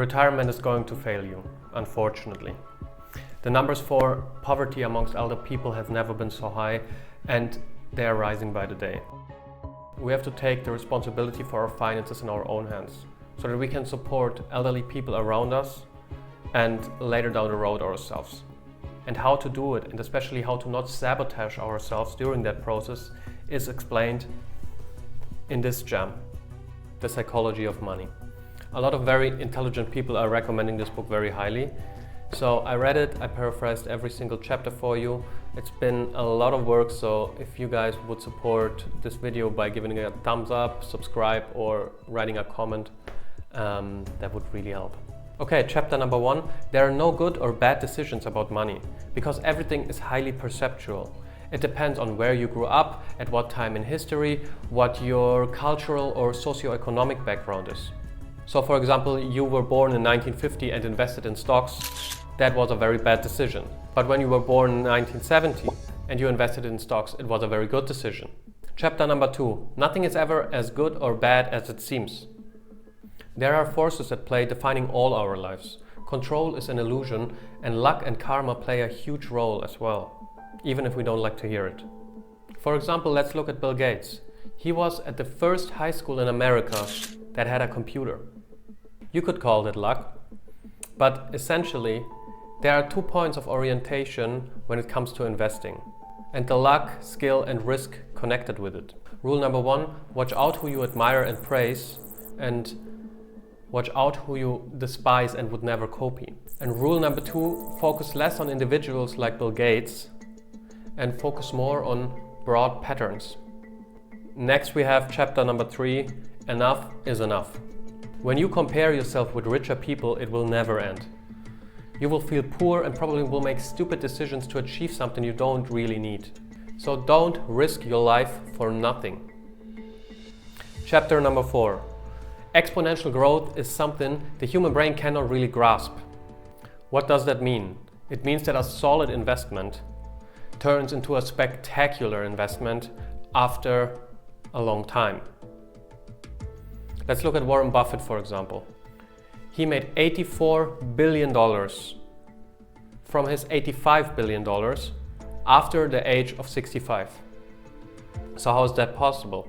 Retirement is going to fail you, unfortunately. The numbers for poverty amongst elder people have never been so high, and they are rising by the day. We have to take the responsibility for our finances in our own hands, so that we can support elderly people around us and later down the road ourselves. And how to do it, and especially how to not sabotage ourselves during that process, is explained in this gem, The Psychology of Money. A lot of very intelligent people are recommending this book very highly. So I read it, I paraphrased every single chapter for you. It's been a lot of work, so if you guys would support this video by giving it a thumbs up, subscribe, or writing a comment, that would really help. Okay, chapter number 1. There are no good or bad decisions about money, because everything is highly perceptual. It depends on where you grew up, at what time in history, what your cultural or socio-economic background is. So for example, you were born in 1950 and invested in stocks. That was a very bad decision. But when you were born in 1970 and you invested in stocks, it was a very good decision. Chapter number 2. Nothing is ever as good or bad as it seems. There are forces at play defining all our lives. Control is an illusion, and luck and karma play a huge role as well, even if we don't like to hear it. For example, let's look at Bill Gates. He was at the first high school in America that had a computer. You could call it luck, but essentially there are 2 points of orientation when it comes to investing, and the luck, skill and risk connected with it. Rule number 1, watch out who you admire and praise, and watch out who you despise and would never copy. And rule number 2, focus less on individuals like Bill Gates and focus more on broad patterns. Next we have chapter number 3, enough is enough. When you compare yourself with richer people, it will never end. You will feel poor and probably will make stupid decisions to achieve something you don't really need. So don't risk your life for nothing. Chapter number 4. Exponential growth is something the human brain cannot really grasp. What does that mean? It means that a solid investment turns into a spectacular investment after a long time. Let's look at Warren Buffett, for example. He made $84 billion from his $85 billion after the age of 65. So how is that possible?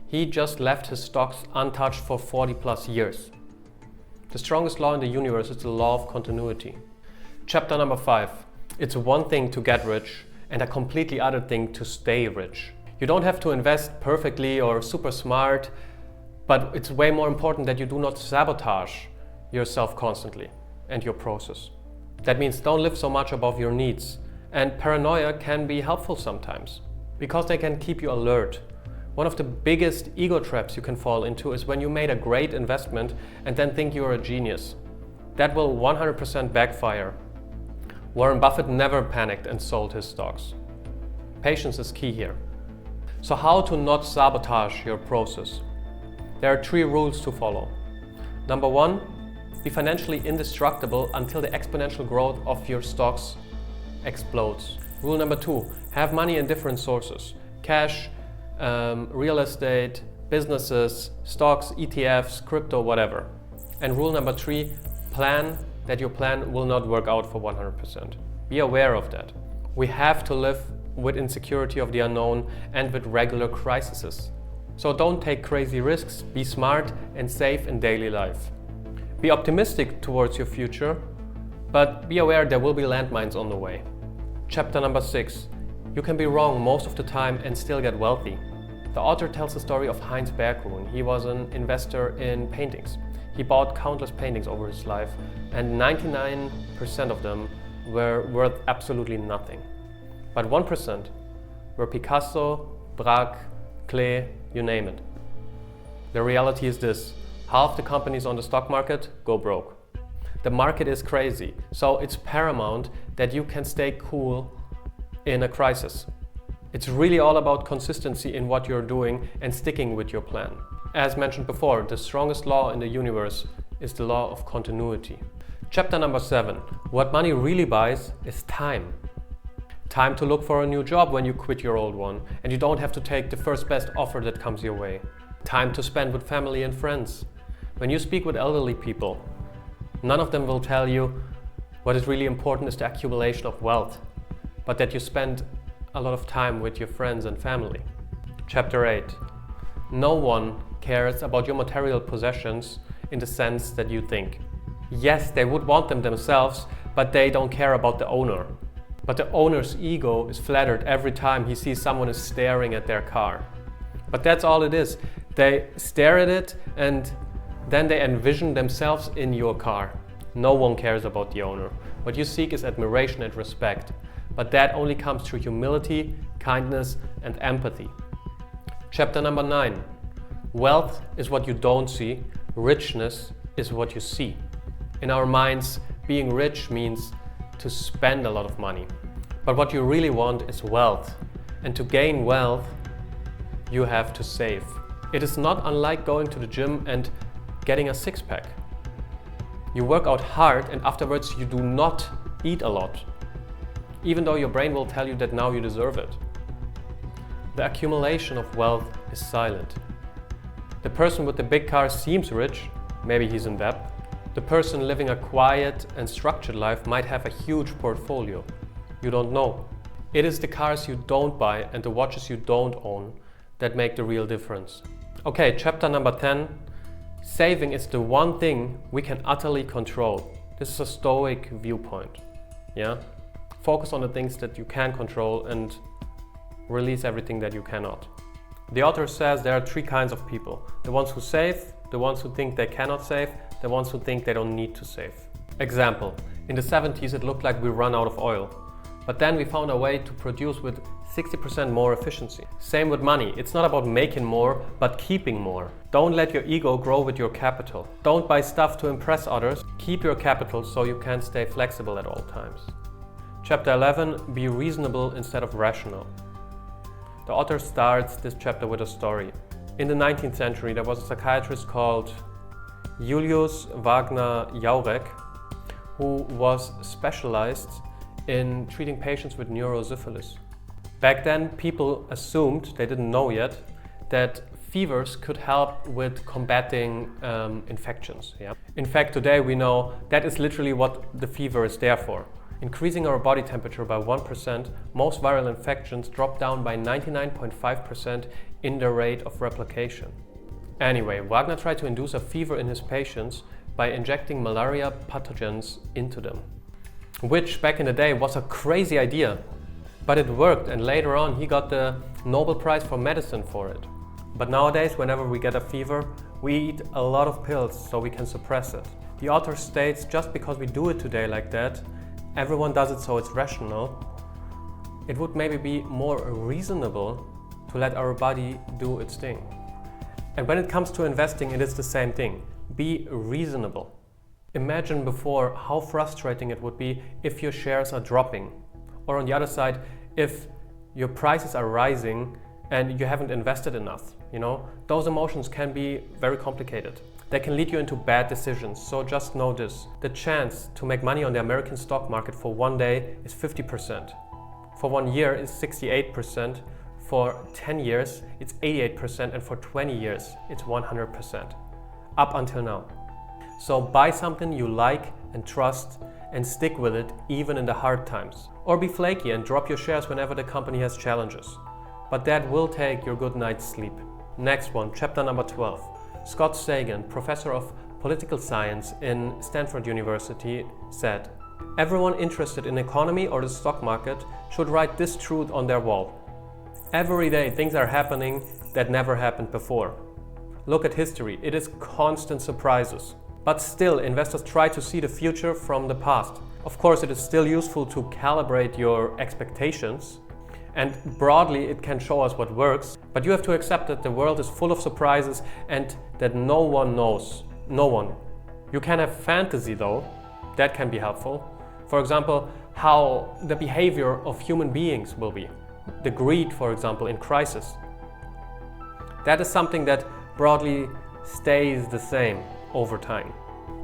He just left his stocks untouched for 40 plus years. The strongest law in the universe is the law of continuity. Chapter number 5. It's one thing to get rich and a completely other thing to stay rich. You don't have to invest perfectly or super smart, but it's way more important that you do not sabotage yourself constantly and your process. That means don't live so much above your needs. And paranoia can be helpful sometimes, because they can keep you alert. One of the biggest ego traps you can fall into is when you made a great investment and then think you're a genius. That will 100% backfire. Warren Buffett never panicked and sold his stocks. Patience is key here. So how to not sabotage your process? There are 3 rules to follow. Number 1, be financially indestructible until the exponential growth of your stocks explodes. Rule number 2, have money in different sources. Cash, real estate, businesses, stocks, ETFs, crypto, whatever. And rule number 3, plan that your plan will not work out for 100%. Be aware of that. We have to live with insecurity of the unknown and with regular crises. So don't take crazy risks, be smart and safe in daily life. Be optimistic towards your future, but be aware there will be landmines on the way. Chapter number 6. You can be wrong most of the time and still get wealthy. The author tells the story of Heinz Berggruen. He was an investor in paintings. He bought countless paintings over his life, and 99% of them were worth absolutely nothing. But 1% were Picasso, Braque, Klee, you name it. The reality is this: half the companies on the stock market go broke. The market is crazy, so it's paramount that you can stay cool in a crisis. It's really all about consistency in what you're doing and sticking with your plan. As mentioned before, the strongest law in the universe is the law of continuity. Chapter number 7. What money really buys is time. Time to look for a new job when you quit your old one and you don't have to take the first best offer that comes your way. Time to spend with family and friends. When you speak with elderly people, None of them will tell you what is really important is the accumulation of wealth, but that you spend a lot of time with your friends and family. Chapter 8. No one cares about your material possessions in the sense that you think. Yes, they would want them themselves, but they don't care about the owner. But the owner's ego is flattered every time he sees someone is staring at their car. But that's all it is. They stare at it and then they envision themselves in your car. No one cares about the owner. What you seek is admiration and respect. But that only comes through humility, kindness, and empathy. Chapter number 9. Wealth is what you don't see. Richness is what you see. In our minds, being rich means to spend a lot of money. But what you really want is wealth. And to gain wealth, you have to save. It is not unlike going to the gym and getting a six-pack. You work out hard and afterwards you do not eat a lot, even though your brain will tell you that now you deserve it. The accumulation of wealth is silent. The person with the big car seems rich, maybe he's in debt. The person living a quiet and structured life might have a huge portfolio. You don't know. It is the cars you don't buy and the watches you don't own that make the real difference. Okay, chapter number 10. Saving is the one thing we can utterly control. This is a Stoic viewpoint. Yeah? Focus on the things that you can control and release everything that you cannot. The author says there are three kinds of people. The ones who save, the ones who think they cannot save, the ones who think they don't need to save. Example, in the 70s it looked like we run out of oil. But then we found a way to produce with 60% more efficiency. Same with money. It's not about making more, but keeping more. Don't let your ego grow with your capital. Don't buy stuff to impress others. Keep your capital so you can stay flexible at all times. Chapter 11, be reasonable instead of rational. The author starts this chapter with a story. In the 19th century, there was a psychiatrist called Julius Wagner Jaurek, who was specialized in treating patients with neurosyphilis. Back then, people assumed, they didn't know yet, that fevers could help with combating infections. Yeah? In fact, today we know that is literally what the fever is there for. Increasing our body temperature by 1%, most viral infections drop down by 99.5% in the rate of replication. Anyway, Wagner tried to induce a fever in his patients by injecting malaria pathogens into them, which back in the day was a crazy idea. But it worked, and later on he got the Nobel Prize for medicine for it. But nowadays, whenever we get a fever, we eat a lot of pills so we can suppress it. The author states just because we do it today like that, everyone does it so it's rational, it would maybe be more reasonable to let our body do its thing. And when it comes to investing, it is the same thing. Be reasonable. Imagine before how frustrating it would be if your shares are dropping. Or on the other side, if your prices are rising and you haven't invested enough. You know, those emotions can be very complicated. They can lead you into bad decisions. So just know this. The chance to make money on the American stock market for one day is 50%. For 1 year is 68%. For 10 years, it's 88%. And for 20 years, it's 100%. Up until now. So buy something you like and trust and stick with it even in the hard times. Or be flaky and drop your shares whenever the company has challenges. But that will take your good night's sleep. Next one, chapter number 12. Scott Sagan, professor of political science in Stanford University, said, "Everyone interested in economy or the stock market should write this truth on their wall. Every day things are happening that never happened before. Look at history, it is constant surprises. But still, investors try to see the future from the past. Of course, it is still useful to calibrate your expectations, and broadly it can show us what works, but you have to accept that the world is full of surprises and that no one knows. No one. You can have fantasy though, that can be helpful. For example, how the behavior of human beings will be. The greed, for example, in crisis. That is something that broadly stays the same over time.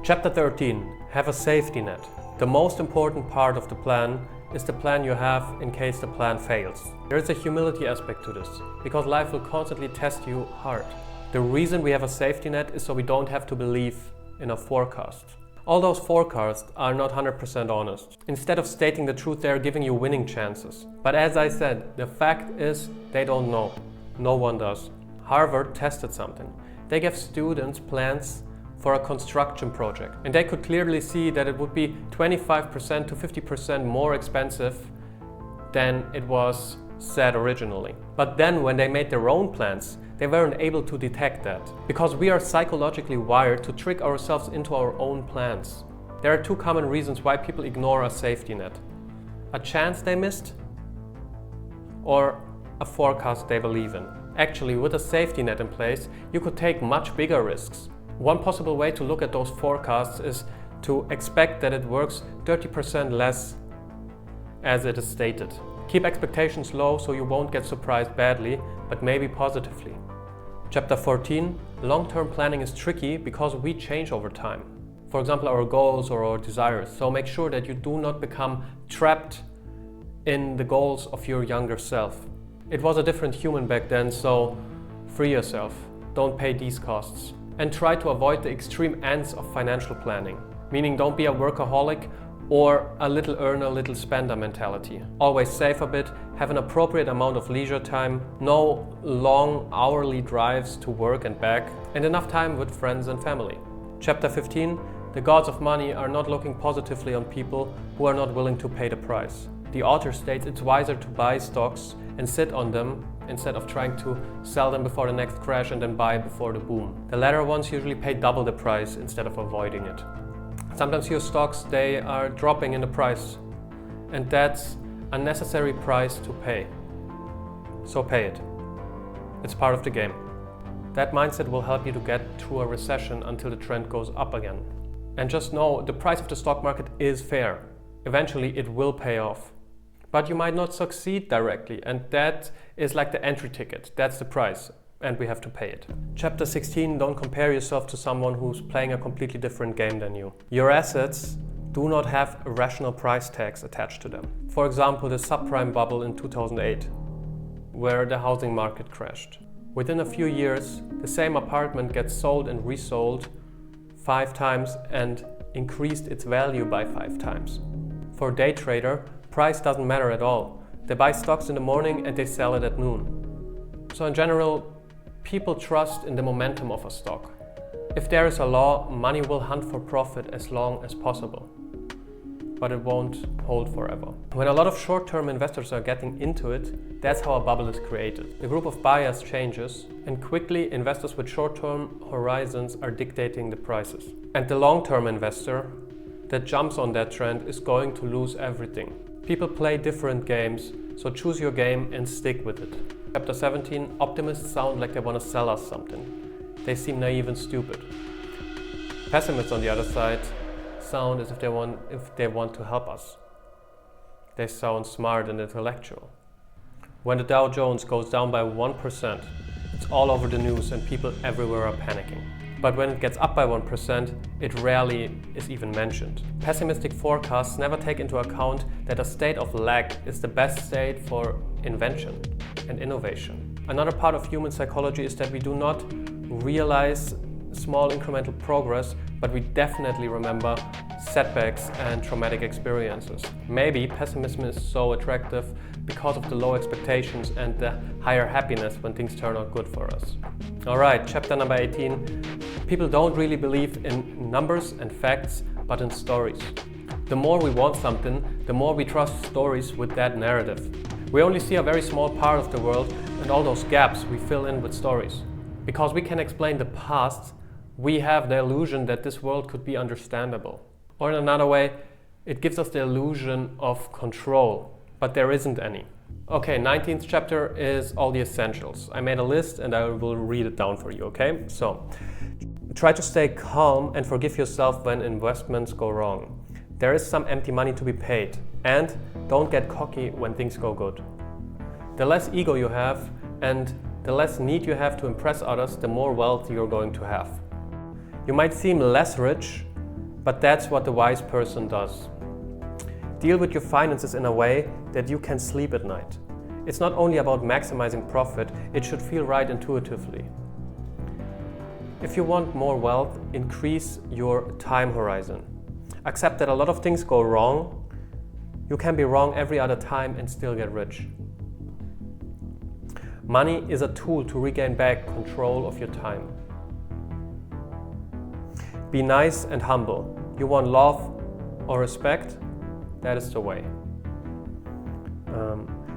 Chapter 13. Have a safety net. The most important part of the plan is the plan you have in case the plan fails. There is a humility aspect to this, because life will constantly test you hard. The reason we have a safety net is so we don't have to believe in a forecast. All those forecasts are not 100% honest. Instead of stating the truth, they're giving you winning chances. But as I said, the fact is they don't know. No one does. Harvard tested something. They gave students plans for a construction project, and they could clearly see that it would be 25% to 50% more expensive than it was said originally. But then when they made their own plans, they weren't able to detect that, because we are psychologically wired to trick ourselves into our own plans. There are two common reasons why people ignore a safety net: a chance they missed, or a forecast they believe in. Actually, with a safety net in place, you could take much bigger risks. One possible way to look at those forecasts is to expect that it works 30% less as it is stated. Keep expectations low so you won't get surprised badly, but maybe positively. Chapter 14. Long-term planning is tricky because we change over time. For example, our goals or our desires. So make sure that you do not become trapped in the goals of your younger self. It was a different human back then, so free yourself. Don't pay these costs. And try to avoid the extreme ends of financial planning. Meaning, don't be a workaholic or a little earner, little spender mentality. Always save a bit, have an appropriate amount of leisure time, no long hourly drives to work and back, and enough time with friends and family. Chapter 15. The gods of money are not looking positively on people who are not willing to pay the price. The author states it's wiser to buy stocks and sit on them instead of trying to sell them before the next crash and then buy before the boom. The latter ones usually pay double the price instead of avoiding it. Sometimes your stocks, they are dropping in the price, and that's a necessary price to pay. So pay it. It's part of the game. That mindset will help you to get through a recession until the trend goes up again. And just know, the price of the stock market is fair. Eventually it will pay off. But you might not succeed directly, and that is like the entry ticket. That's the price, and we have to pay it. Chapter 16. Don't compare yourself to someone who's playing a completely different game than you. Your assets do not have irrational price tags attached to them. For example, the subprime bubble in 2008, where the housing market crashed. Within a few years, the same apartment gets sold and resold 5 times and increased its value by 5 times. For a day trader, price doesn't matter at all. They buy stocks in the morning and they sell it at noon. So in general, people trust in the momentum of a stock. If there is a law, money will hunt for profit as long as possible. But it won't hold forever. When a lot of short-term investors are getting into it, that's how a bubble is created. The group of buyers changes, and quickly investors with short-term horizons are dictating the prices. And the long-term investor that jumps on that trend is going to lose everything. People play different games, so choose your game and stick with it. Chapter 17. Optimists sound like they want to sell us something. They seem naive and stupid. Pessimists, on the other side, sound as if they want to help us. They sound smart and intellectual. When the Dow Jones goes down by 1%, it's all over the news and people everywhere are panicking. But when it gets up by 1%, it rarely is even mentioned. Pessimistic forecasts never take into account that a state of lack is the best state for invention and innovation. Another part of human psychology is that we do not realize small incremental progress, but we definitely remember setbacks and traumatic experiences. Maybe pessimism is so attractive because of the low expectations and the higher happiness when things turn out good for us. Alright, chapter number 18. People don't really believe in numbers and facts, but in stories. The more we want something, the more we trust stories with that narrative. We only see a very small part of the world, and all those gaps we fill in with stories. Because we can explain the past, we have the illusion that this world could be understandable. Or in another way, it gives us the illusion of control, but there isn't any. Okay, 19th chapter is all the essentials. I made a list and I will read it down for you, okay? So, try to stay calm and forgive yourself when investments go wrong. There is some empty money to be paid, and don't get cocky when things go good. The less ego you have and the less need you have to impress others, the more wealth you're going to have. You might seem less rich, but that's what the wise person does. Deal with your finances in a way that you can sleep at night. It's not only about maximizing profit, it should feel right intuitively. If you want more wealth, increase your time horizon. Accept that a lot of things go wrong. You can be wrong every other time and still get rich. Money is a tool to regain back control of your time. Be nice and humble. You want love or respect? That is the way.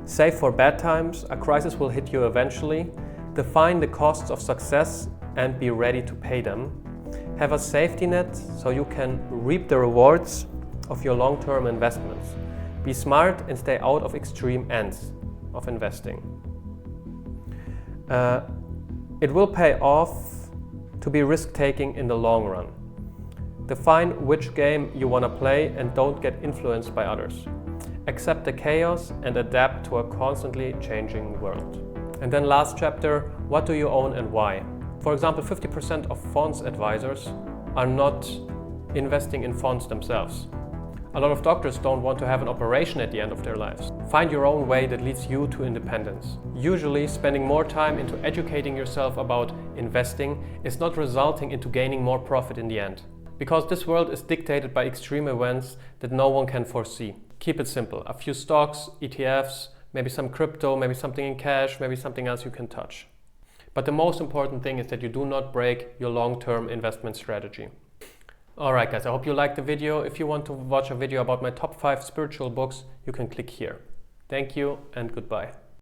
Save for bad times. A crisis will hit you eventually. Define the costs of success and be ready to pay them. Have a safety net so you can reap the rewards of your long-term investments. Be smart and stay out of extreme ends of investing. It will pay off to be risk-taking in the long run. Define which game you want to play and don't get influenced by others. Accept the chaos and adapt to a constantly changing world. And then last chapter, what do you own and why? For example, 50% of funds advisors are not investing in funds themselves. A lot of doctors don't want to have an operation at the end of their lives. Find your own way that leads you to independence. Usually, spending more time into educating yourself about investing is not resulting into gaining more profit in the end. Because this world is dictated by extreme events that no one can foresee. Keep it simple. A few stocks, ETFs, maybe some crypto, maybe something in cash, maybe something else you can touch. But the most important thing is that you do not break your long-term investment strategy. Alright guys, I hope you liked the video. If you want to watch a video about my top 5 spiritual books, you can click here. Thank you and goodbye.